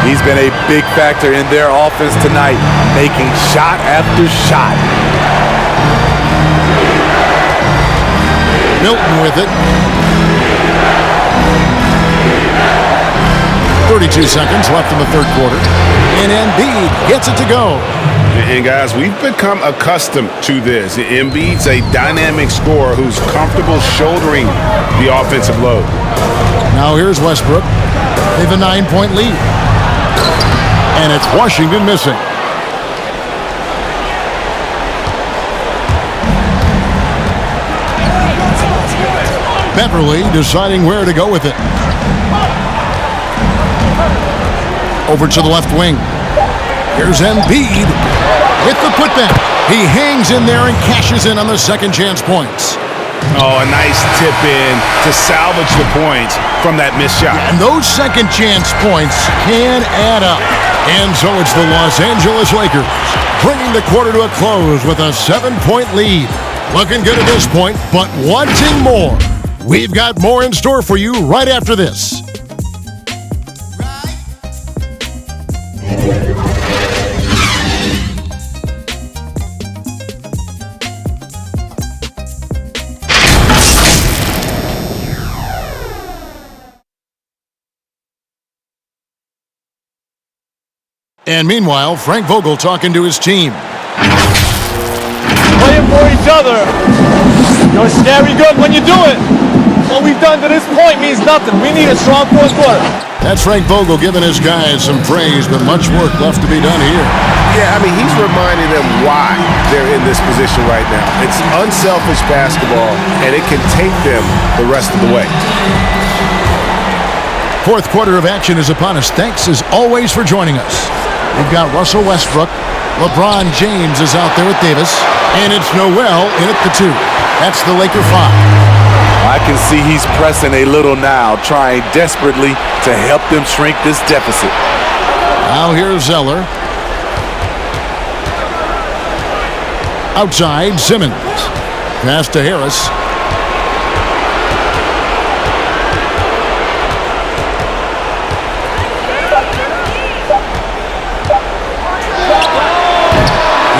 Speaker 12: He's been a big factor in their offense tonight, making shot after shot.
Speaker 2: Milton with it. 32 seconds left in the third quarter. And Embiid gets it to go.
Speaker 3: And guys, we've become accustomed to this. Embiid's a dynamic scorer who's comfortable shouldering the offensive load.
Speaker 2: Now here's Westbrook. They have a 9-point lead. And it's Washington missing. Beverley deciding where to go with it. Over to the left wing. Here's Embiid with the putback. He hangs in there and cashes in on the second chance points.
Speaker 3: Oh, a nice tip in to salvage the points from that missed shot.
Speaker 2: And those second chance points can add up. And so it's the Los Angeles Lakers bringing the quarter to a close with a 7-point lead. Looking good at this point, but wanting more. We've got more in store for you right after this. And meanwhile, Frank Vogel talking to his team.
Speaker 7: Playing for each other. You're scary good when you do it. What we've done to this point means nothing. We need a strong fourth quarter.
Speaker 2: That's Frank Vogel giving his guys some praise, but much work left to be done here.
Speaker 3: Yeah, I mean, he's reminding them why they're in this position right now. It's unselfish basketball, and it can take them the rest of the way.
Speaker 2: Fourth quarter of action is upon us. Thanks, as always, for joining us. We've got Russell Westbrook. LeBron James is out there with Davis. And it's Noel in at the 2. That's the Laker 5.
Speaker 12: I can see he's pressing a little now, trying desperately to help them shrink this deficit.
Speaker 2: Now here's Zeller. Outside, Simmons. Pass to Harris.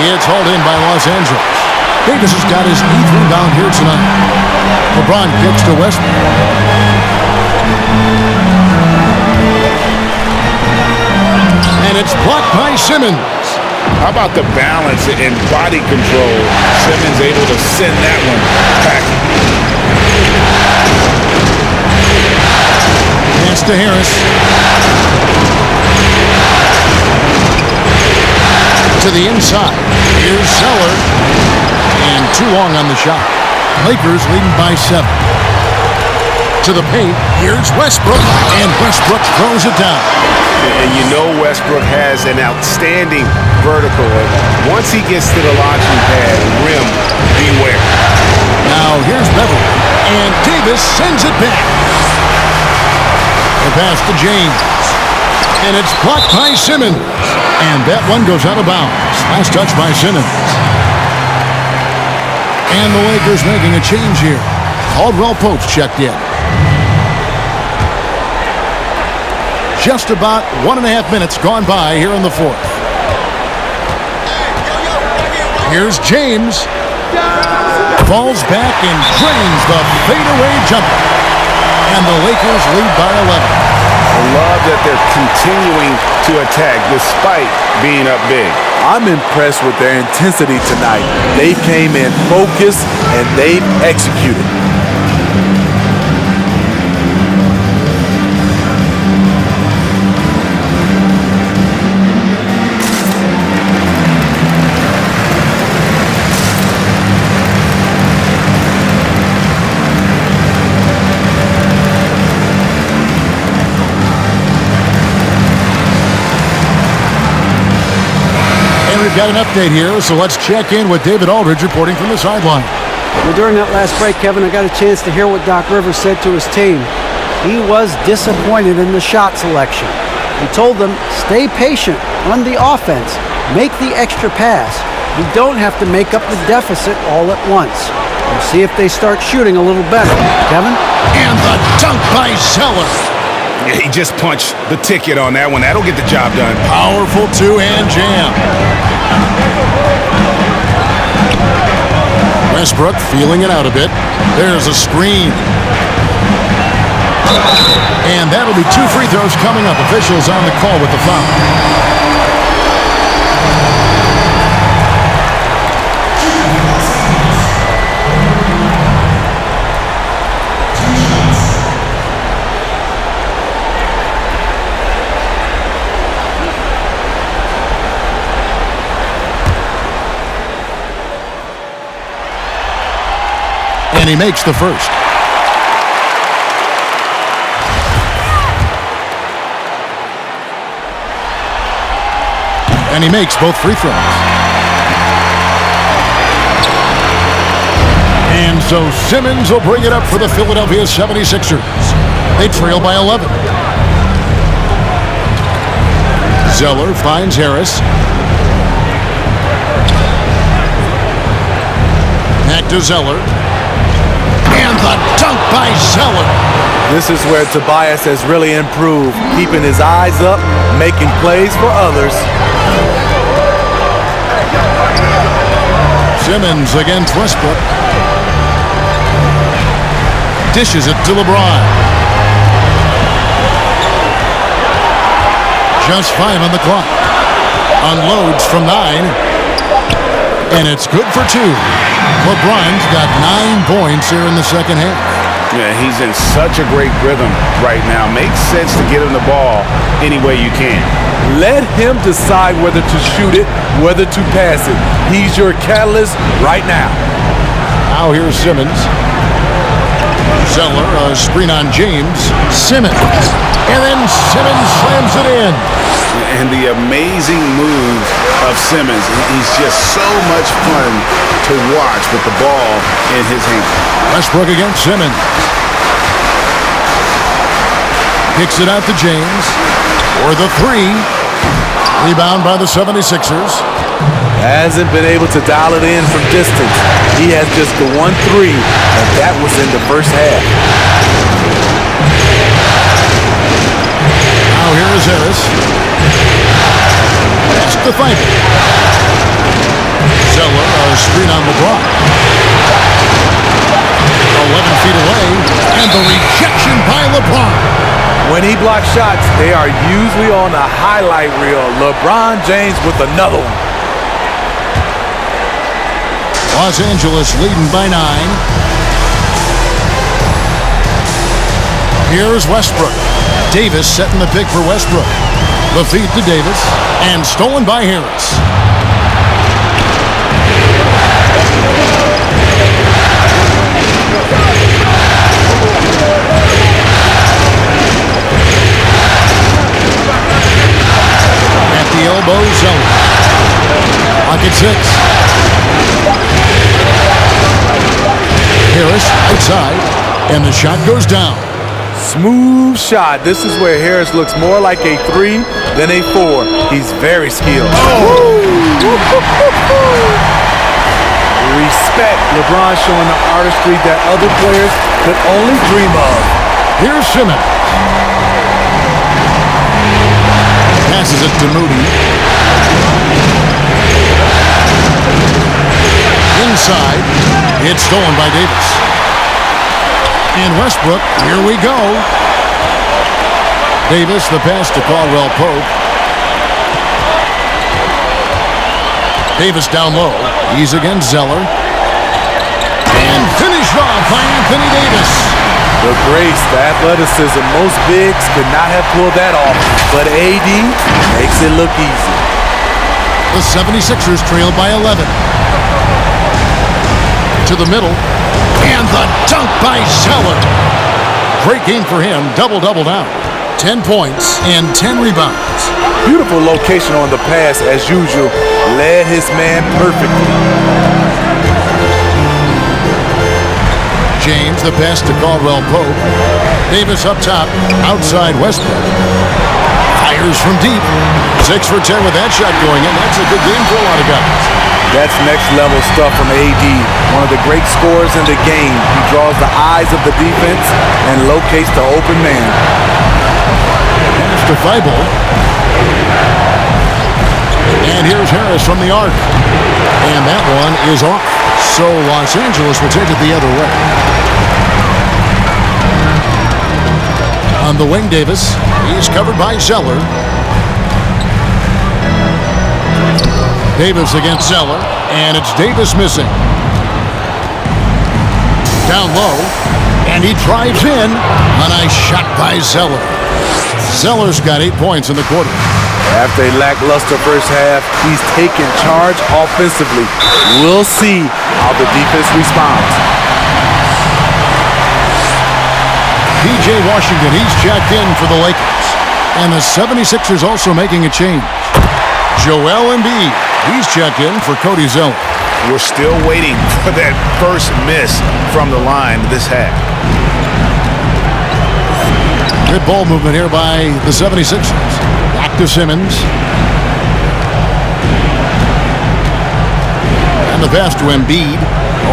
Speaker 2: It's hauled in by Los Angeles. Davis has got his 8th rebound here tonight. LeBron kicks to Westbrook. And it's blocked by Simmons.
Speaker 3: How about the balance and body control? Simmons able to send that one back.
Speaker 2: Pass to Harris. To the inside. Here's Zeller. And too long on the shot. Lakers leading by 7. To the paint. Here's Westbrook. And Westbrook throws it down.
Speaker 3: And you know Westbrook has an outstanding vertical. Once he gets to the launching pad, rim, beware.
Speaker 2: Now here's Beverly. And Davis sends it back. The pass to James. And it's blocked by Simmons. And that one goes out of bounds. Last touch by Simmons. And the Lakers making a change here. Caldwell Pope's checked in. Just about 1.5 minutes gone by here in the fourth. Here's James. Falls back and drains the fadeaway jumper. And the Lakers lead by 11.
Speaker 3: I love that they're continuing to attack despite being up big.
Speaker 12: I'm impressed with their intensity tonight. They came in focused and they've executed.
Speaker 2: We've got an update here, so let's check in with David Aldridge reporting from the sideline.
Speaker 4: Well, during that last break, Kevin, I got a chance to hear what Doc Rivers said to his team. He was disappointed in the shot selection. He told them, stay patient, run the offense, make the extra pass. You don't have to make up the deficit all at once. We'll see if they start shooting a little better. Kevin?
Speaker 2: And the dunk by Zeller.
Speaker 3: Yeah, he just punched the ticket on that one. That'll get the job done.
Speaker 2: Powerful two-hand jam. Westbrook feeling it out a bit. There's a screen. And that'll be 2 free throws coming up. Officials on the call with the foul. And he makes the first. And he makes both free throws. And so Simmons will bring it up for the Philadelphia 76ers. They trail by 11. Zeller finds Harris. Back to Zeller. And the dunk by Zeller.
Speaker 12: This is where Tobias has really improved, keeping his eyes up, making plays for others.
Speaker 2: Simmons against Westbrook. Dishes it to LeBron. Just 5 on the clock. Unloads from 9. And it's good for 2. LeBron's got 9 points here in the second half.
Speaker 3: Yeah, he's in such a great rhythm right now. Makes sense to get him the ball any way you can.
Speaker 12: Let him decide whether to shoot it, whether to pass it. He's your catalyst right now.
Speaker 2: Now here's Simmons. Zeller, a screen on James. Simmons. And then Simmons slams it in.
Speaker 3: And the amazing move of Simmons. He's just so much fun to watch with the ball in his hand.
Speaker 2: Westbrook against Simmons. Kicks it out to James. For the 3. Rebound by the 76ers.
Speaker 12: Hasn't been able to dial it in from distance. He has just the 1 3, and that was in the first half.
Speaker 2: Now here is Harris. Pass to Fife. Zeller, a screen on LeBron. 11 feet away, and the rejection by LeBron.
Speaker 12: When he blocks shots, they are usually on a highlight reel. LeBron James with another one.
Speaker 2: Los Angeles leading by 9. Here's Westbrook. Davis setting the pick for Westbrook. The feed to Davis, and stolen by Harris. At the elbow, Zeller. Pocket 6. Harris outside, and the shot goes down.
Speaker 12: Smooth shot. This is where Harris looks more like a 3 than a 4. He's very skilled. Respect. LeBron showing the artistry that other players could only dream of.
Speaker 2: Here's Simmons. Passes it to Moody. Inside. It's stolen by Davis. And Westbrook, here we go. Davis, the pass to Caldwell Pope. Davis down low. He's against Zeller. And finished off by Anthony Davis.
Speaker 12: The grace, the athleticism, most bigs could not have pulled that off, but AD makes it look easy.
Speaker 2: The 76ers trail by 11. To the middle. And the dunk by Zeller. Great game for him. Double-double now. 10 points and 10 rebounds.
Speaker 12: Beautiful location on the pass as usual. Led his man perfectly.
Speaker 2: James, the pass to Caldwell Pope. Davis up top. Outside Westbrook. Fires from deep. 6 for 10 with that shot going in. That's a good game for a lot of guys.
Speaker 12: That's next level stuff from AD. One of the great scorers in the game. He draws the eyes of the defense and locates the open man.
Speaker 2: Pass to Feibel. And here's Harris from the arc. And that one is off. So Los Angeles will take it the other way. On the wing, Davis. He's covered by Zeller. Davis against Zeller, and it's Davis missing. Down low, and he drives in. A nice shot by Zeller. Zeller's got 8 points in the quarter.
Speaker 12: After a lackluster first half, he's taken charge offensively. We'll see how the defense responds.
Speaker 2: P.J. Washington, he's checked in for the Lakers. And the 76ers also making a change. Joel Embiid, he's checked in for Cody Zeller.
Speaker 3: We're still waiting for that first miss from the line this half.
Speaker 2: Good ball movement here by the 76ers. Back to Simmons. And the pass to Embiid.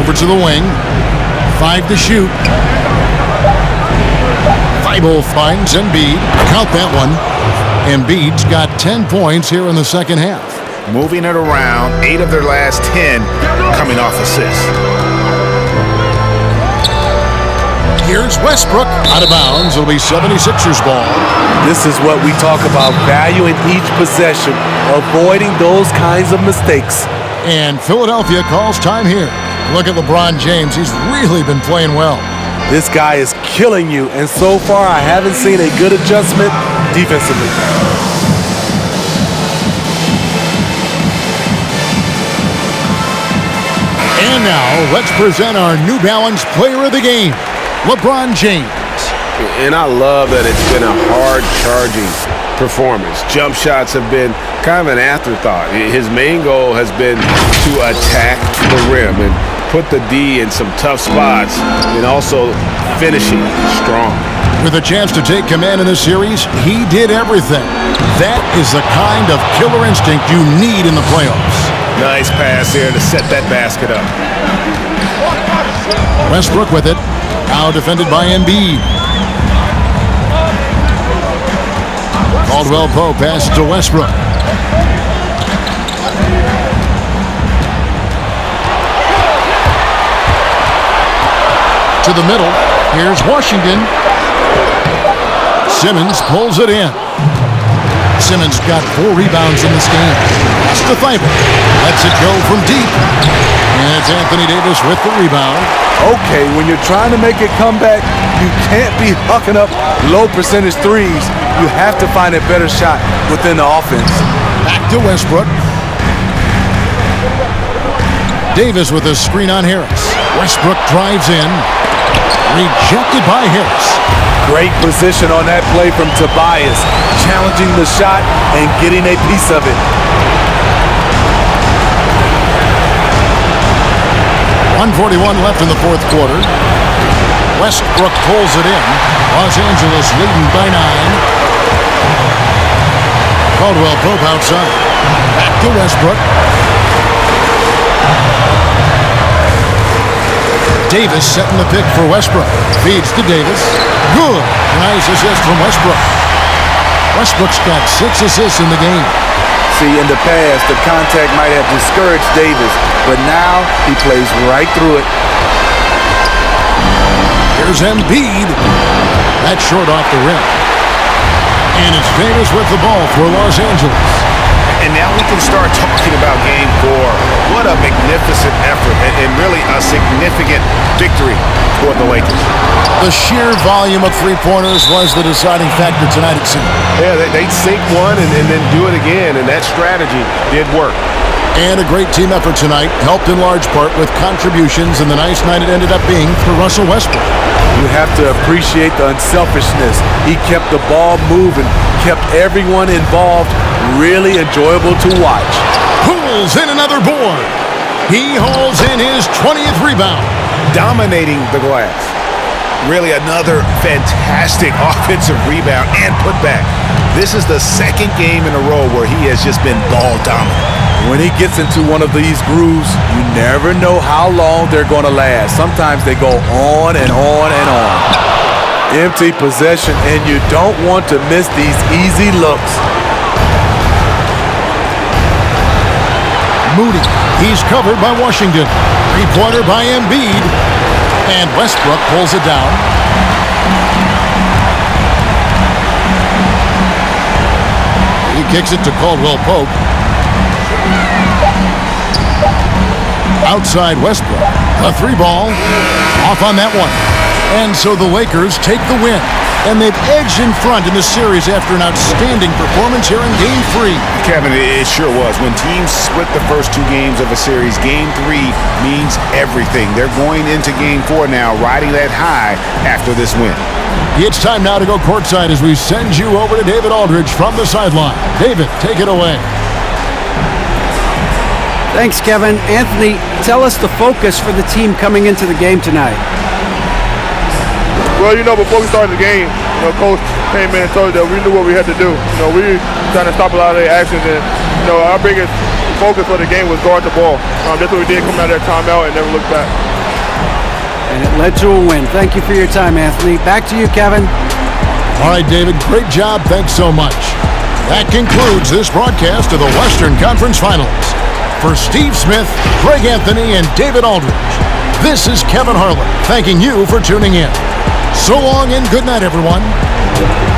Speaker 2: Over to the wing. 5 to shoot. Feibel finds Embiid. Count that one. Embiid's got 10 points here in the second half.
Speaker 3: Moving it around, 8 of their last 10 coming off assists.
Speaker 2: Here's Westbrook. Out of bounds. It'll be 76ers ball.
Speaker 12: This is what we talk about, valuing each possession, avoiding those kinds of mistakes.
Speaker 2: And Philadelphia calls time here. Look at LeBron James. He's really been playing well.
Speaker 12: This guy is killing you, and so far I haven't seen a good adjustment defensively.
Speaker 2: And now, let's present our New Balance Player of the Game, LeBron James.
Speaker 3: And I love that it's been a hard-charging performance. Jump shots have been kind of an afterthought. His main goal has been to attack the rim and put the D in some tough spots and also finishing strong.
Speaker 2: With a chance to take command in this series, he did everything. That is the kind of killer instinct you need in the playoffs.
Speaker 3: Nice pass there to set that basket up.
Speaker 2: Westbrook with it. Now defended by Embiid. Caldwell Pope passes to Westbrook. To the middle. Here's Washington. Simmons pulls it in. Simmons got 4 rebounds in this game. Pass to Thibault. Lets it go from deep. And it's Anthony Davis with the rebound.
Speaker 12: Okay, when you're trying to make a comeback, you can't be hucking up low percentage threes. You have to find a better shot within the offense.
Speaker 2: Back to Westbrook. Davis with a screen on Harris. Westbrook drives in. Rejected by Harris.
Speaker 12: Great position on that play from Tobias, challenging the shot and getting a piece of it.
Speaker 2: 1:41 left in the fourth quarter. Westbrook pulls it in. Los Angeles leading by 9. Caldwell Pope outside. Back to Westbrook. Davis setting the pick for Westbrook. Feeds to Davis. Good. Nice assist from Westbrook. Westbrook's got 6 assists in the game.
Speaker 12: See, in the past, the contact might have discouraged Davis, but now he plays right through it.
Speaker 2: Here's Embiid. That's short off the rim. And it's Davis with the ball for Los Angeles.
Speaker 3: And now we can start talking about Game 4. What a magnificent effort and really a significant victory for the Lakers.
Speaker 2: The sheer volume of three-pointers was the deciding factor tonight, it seemed.
Speaker 3: Yeah, they'd sink one and then do it again, and that strategy did work.
Speaker 2: And a great team effort tonight, helped in large part with contributions, and the nice night it ended up being for Russell Westbrook.
Speaker 12: You have to appreciate the unselfishness. He kept the ball moving, kept everyone involved, really enjoyable to watch.
Speaker 2: Pulls in another board. He hauls in his 20th rebound.
Speaker 3: Dominating the glass. Really another fantastic offensive rebound and putback. This is the second game in a row where he has just been ball dominant.
Speaker 12: When he gets into one of these grooves, you never know how long they're going to last. Sometimes they go on and on and on. Empty possession, and you don't want to miss these easy looks.
Speaker 2: Moody, he's covered by Washington. Three-pointer by Embiid. And Westbrook pulls it down. He kicks it to Caldwell Pope. Outside Westbrook. A 3-ball. Off on that one. And so the Lakers take the win. And they've edged in front in the series after an outstanding performance here in Game 3.
Speaker 3: Kevin, it sure was. When teams split the first 2 games of a series, Game 3 means everything. They're going into Game 4 now, riding that high after this win.
Speaker 2: It's time now to go courtside as we send you over to David Aldridge from the sideline. David, take it away.
Speaker 4: Thanks, Kevin. Anthony, tell us the focus for the team coming into the game tonight.
Speaker 13: Well, before we started the game, Coach came in and told us that we knew what we had to do. We were trying to stop a lot of their actions, and our biggest focus for the game was guard the ball. That's what we did coming out of that timeout and never looked back.
Speaker 4: And it led to a win. Thank you for your time, Anthony. Back to you, Kevin.
Speaker 2: All right, David, great job. Thanks so much. That concludes this broadcast of the Western Conference Finals. For Steve Smith, Greg Anthony, and David Aldridge, this is Kevin Harlan thanking you for tuning in. So long and good night, everyone.